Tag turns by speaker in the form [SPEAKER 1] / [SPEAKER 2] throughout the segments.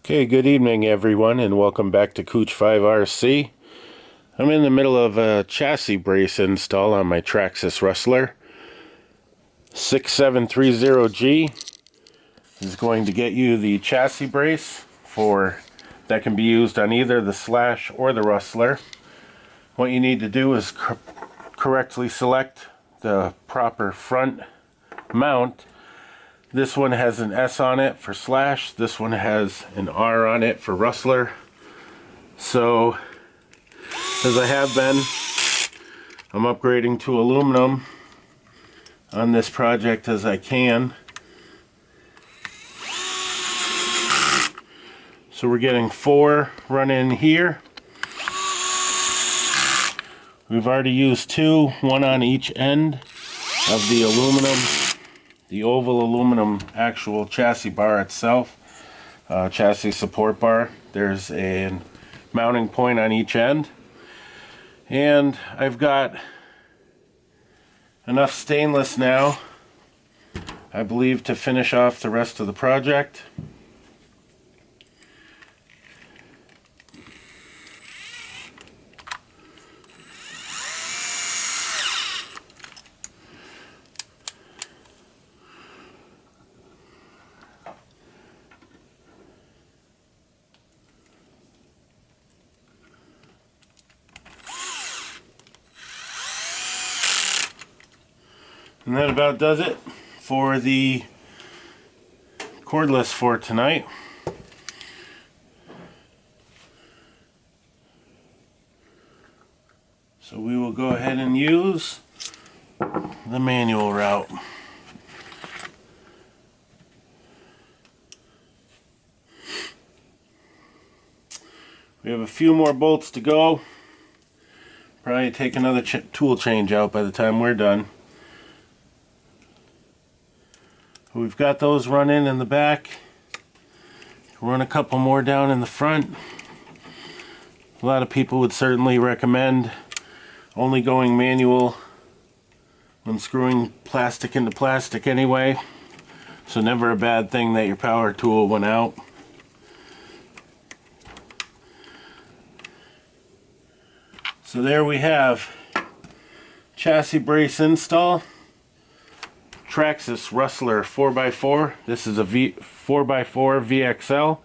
[SPEAKER 1] Okay, good evening everyone, and welcome back to Cooch5RC. I'm in the middle of a chassis brace install on my Traxxas Rustler 6730G. This is going to get you the chassis brace that can be used on either the Slash or the Rustler. What you need to do is correctly select the proper front mount. This one has an S on it for Slash. This one has an R on it for Rustler. So, as I have been, I'm upgrading to aluminum on this project as I can. So we're getting 4 run in here. We've already used 2, one on each end of the aluminum. The oval aluminum actual chassis bar itself, chassis support bar. There's a mounting point on each end, and I've got enough stainless now, I believe, to finish off the rest of the project. And that about does it for the cordless for tonight. So we will go ahead and use the manual route. We have a few more bolts to go. Probably take another tool change out by the time we're done. We've got those run in the back. Run a couple more down in the front. A lot of people would certainly recommend only going manual when screwing plastic into plastic anyway. So never a bad thing that your power tool went out. So there we have chassis brace install. Traxxas Rustler 4x4. This is a 4x4 VXL,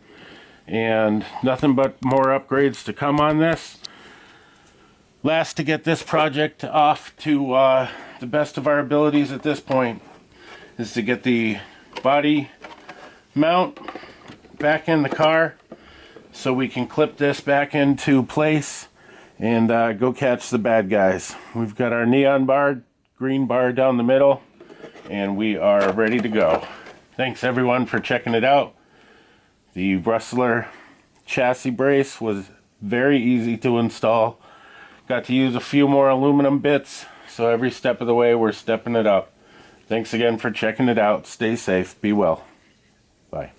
[SPEAKER 1] and nothing but more upgrades to come on this. Last, to get this project off to the best of our abilities at this point, is to get the body mount back in the car so we can clip this back into place and go catch the bad guys. We've got our neon bar, green bar down the middle, and we are ready to go. Thanks everyone for checking it out. The Rustler chassis brace was very easy to install. Got to use a few more aluminum bits, so every step of the way we're stepping it up. Thanks again for checking it out. Stay safe, be well. Bye.